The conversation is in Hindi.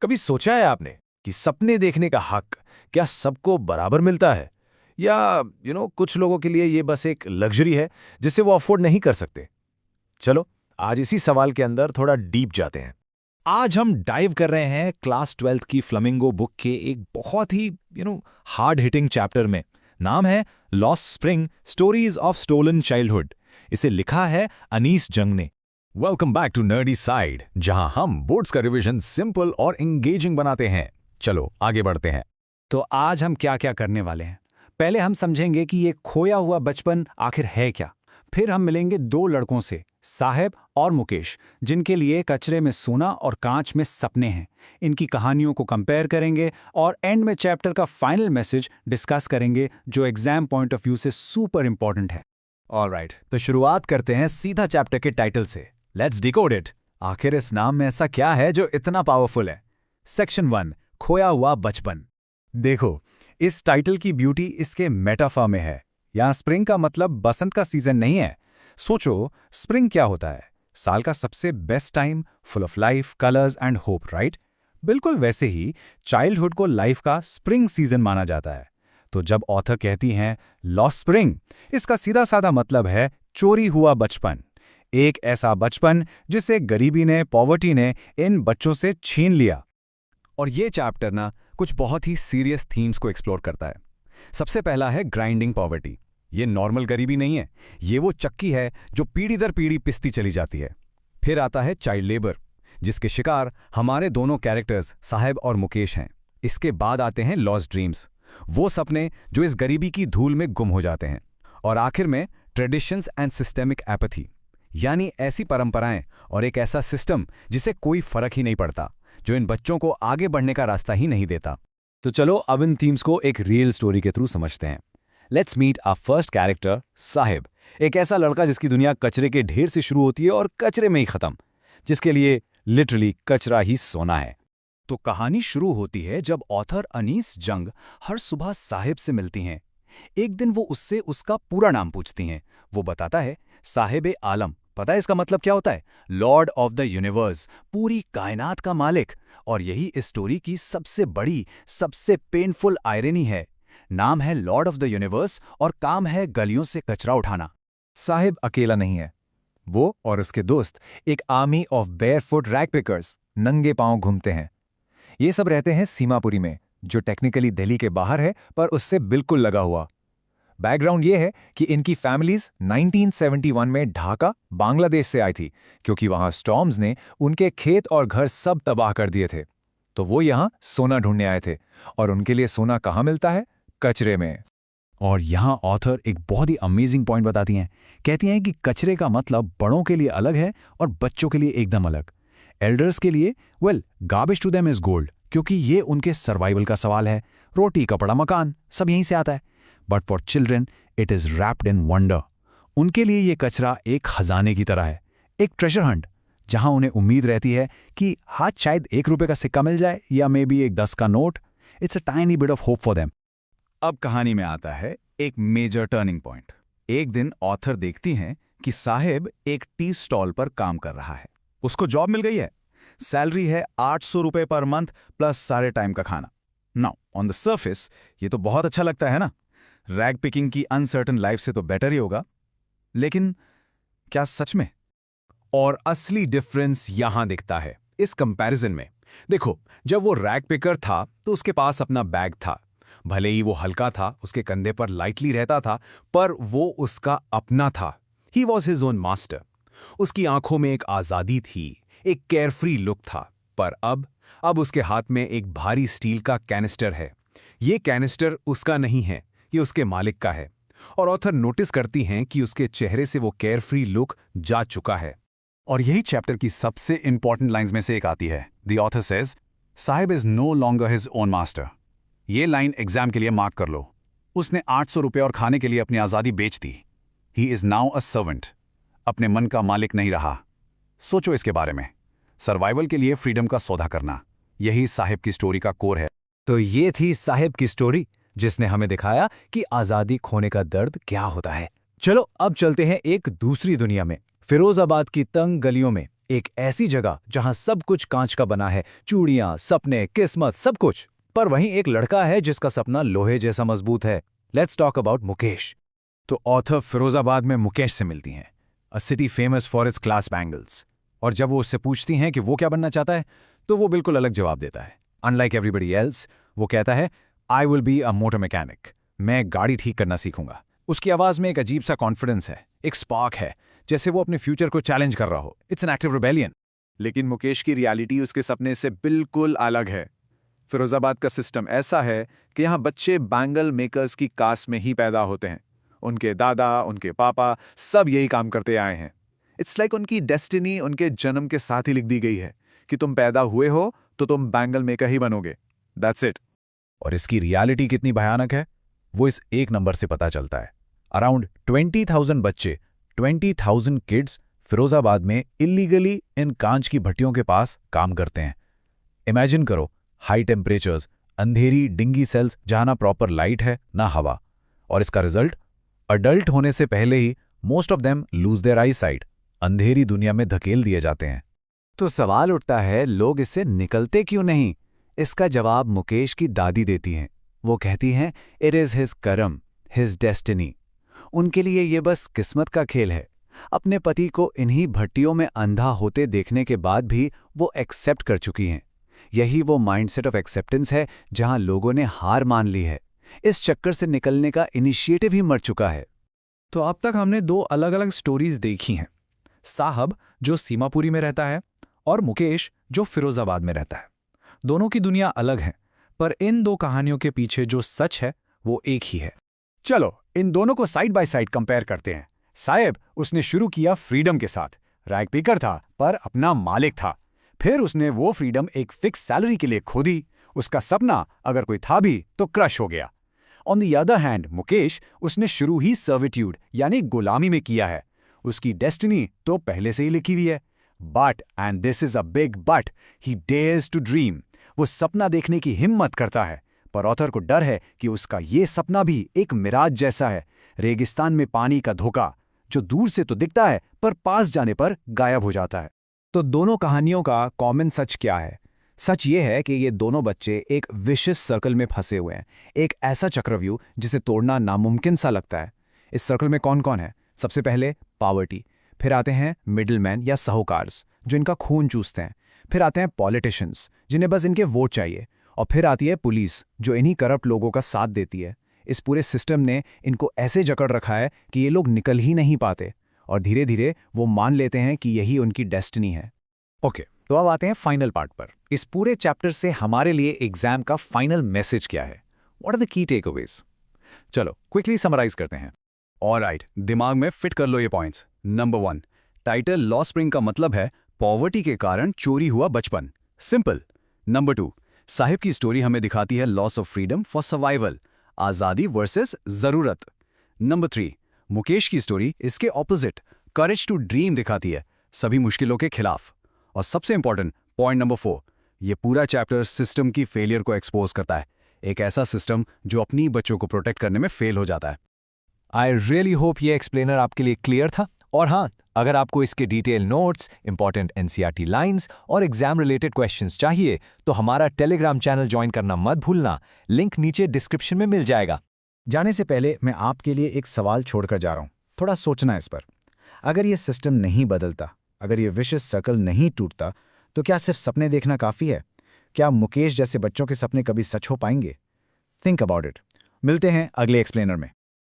कभी सोचा है आपने कि सपने देखने का हक क्या सबको बराबर मिलता है, या कुछ लोगों के लिए ये बस एक लग्जरी है जिसे वो अफोर्ड नहीं कर सकते? चलो, आज इसी सवाल के अंदर थोड़ा डीप जाते हैं। आज हम डाइव कर रहे हैं क्लास 12th की फ्लेमिंगो बुक के एक बहुत ही हार्ड हिटिंग चैप्टर में। नाम है Lost Spring, Stories of Stolen Childhood. इसे लिखा है अनीस जंग ने। Welcome back to Nerdy Side, जहां हम बोर्ड्स का रिवीजन सिंपल और एंगेजिंग बनाते हैं। चलो आगे बढ़ते हैं। तो आज हम क्या क्या करने वाले हैं। पहले हम समझेंगे कि ये खोया हुआ बचपन आखिर है क्या। फिर हम मिलेंगे दो लड़कों से, साहेब और मुकेश, जिनके लिए कचरे में सोना और कांच में सपने हैं। इनकी कहानियों को कंपेयर करेंगे और एंड में चैप्टर का फाइनल मैसेज डिस्कस करेंगे, जो एग्जाम पॉइंट ऑफ व्यू से सुपर इंपॉर्टेंट है। ऑलराइट, तो शुरुआत करते हैं सीधा चैप्टर के टाइटल से। Let's decode it. आखिर इस नाम में ऐसा क्या है जो इतना पावरफुल है? सेक्शन 1, खोया हुआ बचपन। देखो, इस टाइटल की ब्यूटी इसके मेटाफर में है। यहाँ स्प्रिंग का मतलब बसंत का सीजन नहीं है। सोचो, स्प्रिंग क्या होता है? साल का सबसे best time, full of life, colours and hope, right? बिल्कुल वैसे ही चाइल्डहुड को लाइफ का स्प्रिंग सीजन माना जाता है। तो जब ऑथर कहती हैं लॉस्ट स्प्रिंग, इसका सीधा साधा मतलब है चोरी हुआ बचपन। एक ऐसा बचपन जिसे गरीबी ने, पॉवर्टी ने इन बच्चों से छीन लिया। और ये चैप्टर ना कुछ बहुत ही सीरियस थीम्स को एक्सप्लोर करता है। सबसे पहला है ग्राइंडिंग पॉवर्टी। ये नॉर्मल गरीबी नहीं है, ये वो चक्की है जो पीढ़ी दर पीढ़ी पिसती चली जाती है। फिर आता है चाइल्ड लेबर, जिसके शिकार हमारे दोनों कैरेक्टर्स साहेब और मुकेश हैं। इसके बाद आते हैं लॉस्ट ड्रीम्स, वो सपने जो इस गरीबी की धूल में गुम हो जाते हैं। और आखिर में ट्रेडिशंस एंड सिस्टेमिक एपैथी, यानी ऐसी परंपराएं और एक ऐसा सिस्टम जिसे कोई फर्क ही नहीं पड़ता, जो इन बच्चों को आगे बढ़ने का रास्ता ही नहीं देता। तो चलो अब इन थीम्स को एक रियल स्टोरी के थ्रू समझते हैं। Let's meet our first character Saheb, एक ऐसा लड़का जिसकी दुनिया कचरे के ढेर से शुरू होती है और कचरे में ही खत्म, जिसके लिए लिटरली कचरा ही सोना है। तो कहानी शुरू होती है जब ऑथर अनीस जंग हर सुबह साहिब से मिलती हैं। एक दिन वो उससे उसका पूरा नाम पूछती हैं। वो बताता है साहिब आलम। पता है इसका मतलब क्या होता है? लॉर्ड ऑफ द यूनिवर्स, पूरी कायनात का मालिक। और यही इस स्टोरी की सबसे बड़ी, सबसे पेनफुल आयरनी है। नाम है लॉर्ड ऑफ द यूनिवर्स और काम है गलियों से कचरा उठाना। साहिब अकेला नहीं है। वो और उसके दोस्त एक army of barefoot rag pickers, नंगे पांव घूमते हैं। ये सब रहते हैं सीमापुरी में, जो टेक्निकली दिल्ली के बाहर है पर उससे बिल्कुल लगा हुआ। बैकग्राउंड ये है कि इनकी फैमिलीज 1971 में ढाका, बांग्लादेश से आई थी, क्योंकि वहां स्टॉर्म्स ने उनके खेत और घर सब तबाह कर दिए थे। तो वो यहां सोना ढूंढने आए थे, और उनके लिए सोना कहां मिलता है? कचरे में। और यहां ऑथर एक बहुत ही अमेजिंग पॉइंट बताती हैं। कहती हैं कि कचरे का मतलब बड़ों के लिए अलग है और बच्चों के लिए एकदम अलग। एल्डर्स के लिए garbage to them is gold, क्योंकि ये उनके सर्वाइवल का सवाल है। रोटी, कपड़ा, मकान सब यहीं से आता है। But for children it is wrapped in wonder. उनके लिए ये कचरा एक खजाने की तरह है, एक ट्रेजर हंट, जहां उन्हें उम्मीद रहती है कि हाथ शायद 1 रुपए का सिक्का मिल जाए, या मे बी एक 10 का note. It's a tiny bit of hope for them. अब कहानी में आता है एक मेजर टर्निंग पॉइंट। एक दिन ऑथर देखती हैं कि साहिब एक टी स्टॉल पर काम कर रहा है। उसको जॉब मिल गई है। सैलरी है 800 रुपए पर मंथ प्लस सारे टाइम का खाना। नाउ ऑन द सर्फेस ये तो बहुत अच्छा लगता है ना। रैग पिकिंग की अनसर्टन लाइफ से तो बेटर ही होगा। लेकिन क्या सच में? और असली डिफरेंस यहां दिखता है इस कंपैरिजन में। देखो, जब वो रैग पिकर था तो उसके पास अपना बैग था। भले ही वो हल्का था, उसके कंधे पर लाइटली रहता था, पर वो उसका अपना था। He was his own master. उसकी आंखों में एक आजादी थी, एक केयरफ्री लुक था। पर अब उसके हाथ में एक भारी स्टील का कैनिस्टर है। ये कैनिस्टर उसका नहीं है, ये उसके मालिक का है। और ऑथर नोटिस करती हैं कि उसके चेहरे से वो केयरफ्री लुक जा चुका है। और यही चैप्टर की सबसे इंपॉर्टेंट लाइंस में से एक आती है। The author says, Saheb is no longer his own master. ये लाइन एग्जाम के लिए मार्क कर लो। उसने 800 रुपये और खाने के लिए अपनी आज़ादी बेच दी। He is now a servant, अपने मन का मालिक नहीं रहा। सोचो इसके बारे में। सर्वाइवल के लिए फ्रीडम का सौदा करना, यही साहिब की स्टोरी का कोर है। तो ये थी साहिब की स्टोरी, जिसने हमें दिखाया कि आज़ादी खोने का दर्द क्या होता है। चलो अब चलते हैं एक दूसरी दुनिया में, फिरोजाबाद की तंग गलियों में। एक ऐसी जगह जहां सब कुछ कांच का बना है, चूड़ियां, सपने, किस्मत, सब कुछ। पर वहीं एक लड़का है जिसका सपना लोहे जैसा मजबूत है। Let's talk about Mukesh. तो ऑथर फिरोजाबाद में मुकेश से मिलती हैं, अ city famous for its class bangles. और जब वो उससे पूछती हैं कि वो क्या बनना चाहता है, तो वो बिल्कुल अलग जवाब देता है। अनलाइक एवरीबडी एल्स, वो कहता है, I will be a motor mechanic. मैं गाड़ी ठीक करना सीखूंगा। उसकी आवाज में एक अजीब सा कॉन्फिडेंस है, एक स्पार्क है, जैसे वो अपने फ्यूचर को चैलेंज कर रहा हो। It's an active rebellion. लेकिन मुकेश की रियलिटी उसके सपने से बिल्कुल अलग है। फिरोजाबाद का सिस्टम ऐसा है कि यहाँ बच्चे बैंगल मेकर्स की कास्ट में ही पैदा होते हैं। उनके दादा, उनके पापा सब यही काम करते आए हैं। इट्स लाइक उनकी डेस्टिनी उनके जन्म के साथ ही लिख दी गई है कि तुम पैदा हुए हो तो तुम बैंगल मेकर ही बनोगे। That's it. और इसकी रियलिटी कितनी भयानक है, वो इस एक नंबर से पता चलता है। अराउंड 20,000 बच्चे, 20,000 किड्स फिरोजाबाद में इलीगली इन कांच की भट्टियों के पास काम करते हैं। इमेजिन करो, हाई टेम्परेचर्स, अंधेरी डिंगी सेल्स जहां ना प्रॉपर लाइट है ना हवा। और इसका रिजल्ट, अडल्ट होने से पहले ही most of them lose their eyesight, अंधेरी दुनिया में धकेल दिए जाते हैं। तो सवाल उठता है, लोग इससे निकलते क्यों नहीं? इसका जवाब मुकेश की दादी देती हैं। वो कहती हैं, इट इज़ हिज कर्म, हिज डेस्टिनी। उनके लिए ये बस किस्मत का खेल है। अपने पति को इन्हीं भट्टियों में अंधा होते देखने के बाद भी वो एक्सेप्ट कर चुकी हैं। यही वो माइंडसेट ऑफ एक्सेप्टेंस है जहां लोगों ने हार मान ली है। इस चक्कर से निकलने का इनिशिएटिव ही मर चुका है। तो अब तक हमने दो अलग अलग स्टोरीज देखी हैं, साहब जो सीमापुरी में रहता है और मुकेश जो फिरोजाबाद में रहता है। दोनों की दुनिया अलग है, पर इन दो कहानियों के पीछे जो सच है वो एक ही है। चलो इन दोनों को साइड बाय साइड कंपेयर करते हैं। साहेब, उसने शुरू किया फ्रीडम के साथ, रैग पिकर था पर अपना मालिक था। फिर उसने वो फ्रीडम एक फिक्स सैलरी के लिए खो दी। उसका सपना अगर कोई था भी तो क्रश हो गया। On the other hand Mukesh, उसने शुरू ही सर्विट्यूड यानी गुलामी में किया है। उसकी डेस्टिनी तो पहले से ही लिखी हुई है। But, and this is a big but, he dares to dream. वो सपना देखने की हिम्मत करता है, पर ऑथर को डर है कि उसका ये सपना भी एक मिराज जैसा है, रेगिस्तान में पानी का धोखा, जो दूर से तो दिखता है पर पास जाने पर गायब हो जाता है। तो दोनों कहानियों का कॉमन सच क्या है? सच ये है कि ये दोनों बच्चे एक विशियस सर्कल में फंसे हुए हैं, एक ऐसा चक्रव्यूह जिसे तोड़ना नामुमकिन सा लगता है। इस सर्कल में कौन कौन है? सबसे पहले पावर्टी, फिर आते हैं मिडलमैन या साहूकार्स जो इनका खून चूसते हैं, फिर आते हैं पॉलिटिशियंस जिन्हें बस इनके वोट चाहिए, और फिर आती है पुलिस जो इन्हीं करप्ट लोगों का साथ देती है। इस पूरे सिस्टम ने इनको ऐसे जकड़ रखा है कि ये लोग निकल ही नहीं पाते, और धीरे धीरे वो मान लेते हैं कि यही उनकी डेस्टिनी है। ओके, तो अब आते हैं फाइनल पार्ट पर। इस पूरे चैप्टर से हमारे लिए एग्जाम का फाइनल मैसेज क्या है? What are the key takeaways? चलो क्विकली समराइज करते हैं। ऑलराइट, दिमाग में फिट कर लो ये पॉइंट्स। नंबर 1, टाइटल लॉ स्प्रिंग का मतलब है पॉवर्टी के कारण चोरी हुआ बचपन, सिंपल। नंबर 2, साहिब की स्टोरी हमें दिखाती है loss of freedom for survival, आज़ादी वर्सेस ज़रूरत। नंबर 3, मुकेश की स्टोरी इसके ऑपोजिट, करेज टू ड्रीम दिखाती है, सभी मुश्किलों के खिलाफ। और सबसे इंपॉर्टेंट पॉइंट नंबर 4, ये पूरा चैप्टर सिस्टम की फेलियर को एक्सपोज करता है, एक ऐसा सिस्टम जो अपनी बच्चों को प्रोटेक्ट करने में फेल हो जाता है। आई रियली होप ये एक्सप्लेनर आपके लिए क्लियर था। और हाँ, अगर आपको इसके detail notes, important NCERT lines और एग्जाम रिलेटेड क्वेश्चंस चाहिए तो हमारा टेलीग्राम चैनल ज्वाइन करना मत भूलना, लिंक नीचे डिस्क्रिप्शन में मिल जाएगा। जाने से पहले मैं आपके लिए एक सवाल छोड़कर जा रहा हूं, थोड़ा सोचना इस पर। अगर ये सिस्टम नहीं बदलता, अगर ये विशियस सर्कल नहीं टूटता, तो क्या सिर्फ सपने देखना काफ़ी है? क्या मुकेश जैसे बच्चों के सपने कभी सच हो पाएंगे? Think about it. मिलते हैं अगले एक्सप्लेनर में।